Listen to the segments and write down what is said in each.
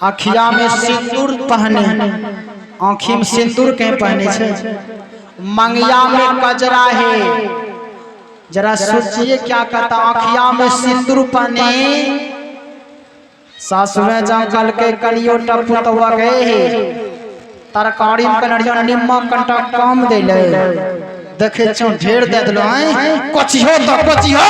अखिया में सिंदूर पहने, आँखी में सिंदूर कहीं पहने छे, मंगिया में कजरा है। जरा सोचिए क्या कहता, आँखिया में सिंदूर पहने, सासुए जंगल के कलियो टपुतवा गए, तरकारी में कनड़िया निमक कंटा कम दे ले, देखे छो ढेर दे दिलो हैं, कोची हो तो कोची हो।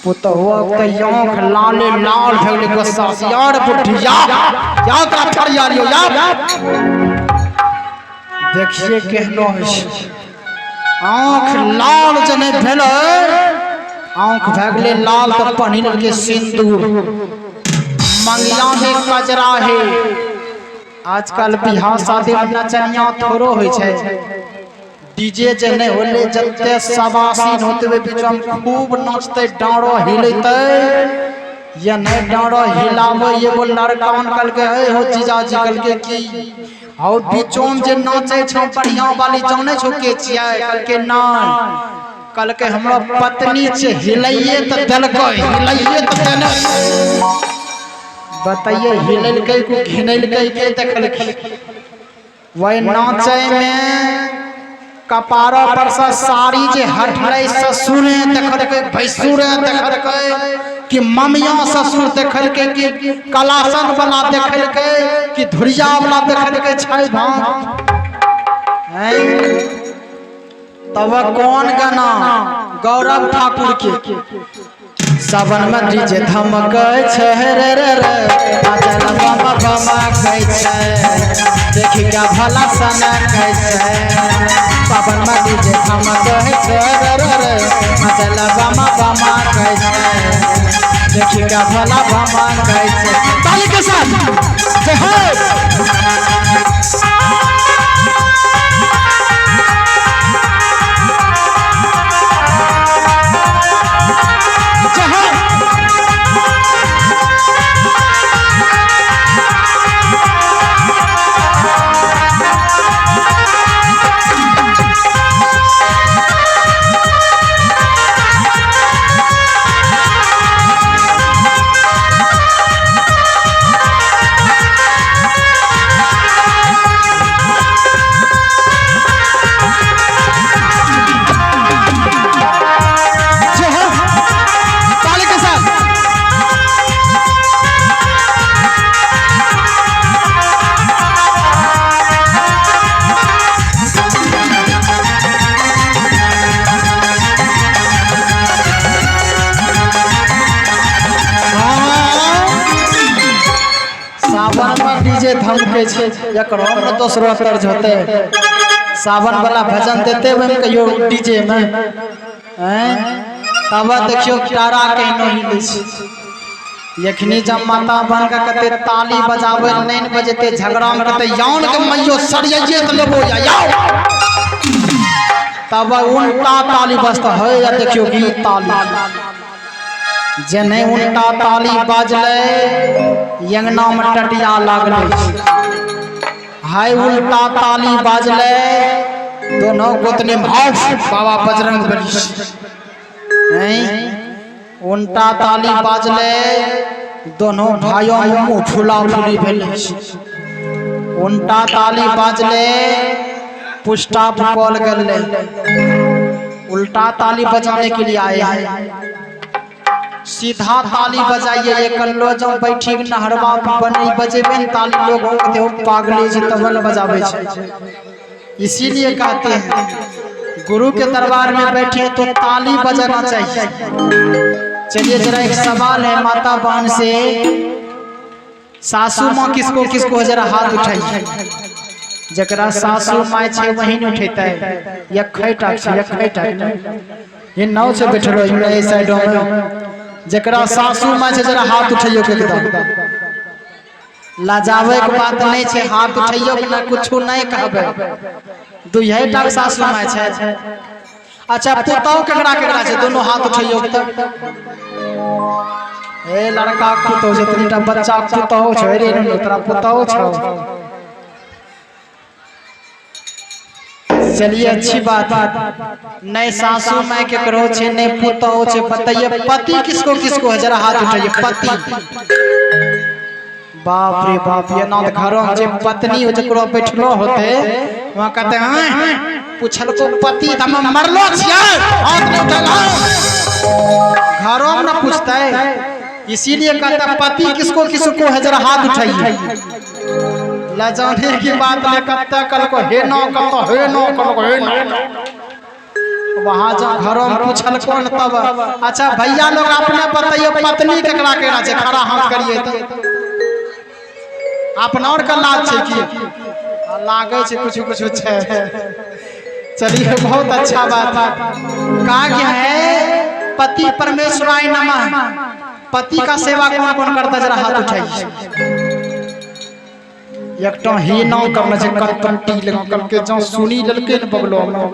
पुतहुआ के आँख लाले लाल भइले गुस्सा से, यार बुढ़िया क्या का फरिया लियो यार। देखिए केहनो है, आँख लाल जने भेले, आँख भगले लाल तो पहिन के सिंदूर, मंगिया में कजरा है। आजकल बिहार शादी में नचनिया थोड़ो होय छे, डीजे जे नहीं होले जते सवासीन होते हुए बीच में खूब नाचते, डांडो हिलते, ये नहीं डांडो हिलावे ये वो लड़कान कल के हो जीजाजी कल के की, और बीचों में जे नाचे छो बढ़िया वाली जाने छो के छिया, कल के ना कल के हमरा पत्नी से हिलाइए तो दलको, हिलाइए तो देने, बताइए हिलल के को घिनल के देखल वही नाचे में कपारा पर से साड़ी जे हटले, ससुर देखल के, भैसुर देखल के, कि ममिया ससुर देखल के, कि कलासन वाला देखल के, कि धुरिया वाला देखल के छै भाग। तब कौन गाना? गौरव ठाकुर के सावन में डीजे धमकै छै रे रे रे, आजल बाबा धमकै छै, देखि क्या भला सनकै छै, सावन में डीजे धमकै छै रे रे रे, आजल बाबा धमकै छै, देखि क्या भला धमकै छै। ताली के साथ जय हो। धमके छे एकरो में दोसरो तर्ज होते, सावन वाला भजन देते हम कहियो डीजे में हैं, तब देखियो तारा के नहीं लै छै, यखनी जब माता बन के कते ताली बजावे नहीं बजते, झगड़ा में कते यान के मैयो सरिये त लेबो याओ, तब उल्टा ताली बजता है। या देखियो की ताली जे नहीं उल्टा ताली बाजले, यंगना में टटिया लागले, हाय उल्टा ताली बाजले, दोनों गोतनी बाबा बजरंग बली, उल्टा ताली बाजले, दोनों भाइयों मुंह फुला फुली भेले, उल्टा ताली बाजले, पुष्टा कॉल गले, उल्टा ताली बजाने के लिए आए हैं, सीधा ताली बजाइए, ये कल्लो जब बैठी नहरवा बनी बजेबे ताली, लोग हो पागले जी तबल बजावे छे, इसीलिए कहते हैं गुरु के दरबार में बैठे तो ताली बजाना चाहिए। चलिए जरा एक सवाल है माता बहन से, सासू माँ किसको किसको जरा हाथ उठाइए, जकरा सासू माँ छे वही नहीं उठेता है, यखैटा छे यखैटा ये नाव से बैठलो है साइडों में, जकरा सासू माँ छे जरा हाथ उठाइयो के एकदम लाजावे के बात नहीं छे, हाथ उठाइयो के ना कुछो नहीं कहबे, दुइहे टा सासू माँ छे। अच्छा पुतौ केकरा केकरा छे, दोनों हाथ उठाइयो के ए लड़का पुतौ जतनी टा बच्चा पुतौ छे रे, तोरा पुतौ छौ चलिए अच्छी बात। नए सासू मैं के करो छे ने पुतो छे, बताइए पति किसको किसको है, जरा हाथ उठाइए। पति, बाप रे बाप, ये ना घरों में जे पत्नी हो जकरो बैठलो होते वहां कहते हैं पूछल को पति हम मरलो छियै, हाथ नहीं उठाओ। घरों में ना पूछता है, इसीलिए कहता पति किसको किसको है, जरा हाथ उठाइए। लजाने की बात ले कहता कल को हे नो, कल को हे नो, कल को हे नो। वहां जब घरों में पूछल कौन तब अच्छा भैया लोग अपने बताइए पत्नी केकरा केना छे, खड़ा हाथ करिए तो अपना और का लाज छे की लागे छे कुछ कुछ छे। चलिए बहुत अच्छा बात कहा गया है, पति परमेश्वराय नमः। पति का सेवा कौन कौन करता, जरा हाथ उठाइए। एक तो ही ना करना छे, कटपट्टी लगा के जो सुनी ललके न बगलो में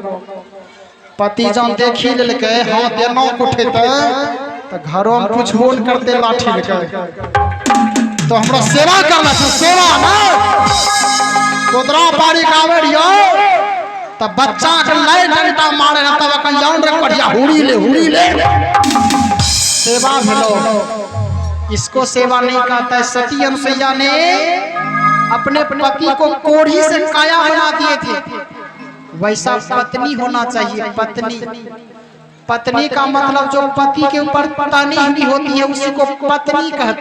पति जन देखी ललके हाथ देनो उठेते तो घरों में कुछ बोल करते लाठी लेके। तो हमरा सेवा करना छे, सेवा ना कोदरा पारी गावे रियो तब बच्चा के लै डंडा मारे ना तब कन जान रे करिया हुड़ी ले सेवा भेलो। इसको सेवा नहीं कहता है। सती अनुसैया ने अपने पति को कोढ़ी से काया बना दिए थे, वैसा पत्नी होना चाहिए। पत्नी का मतलब जो पति के ऊपर तनी होती है उसी को पत्नी कहते हैं।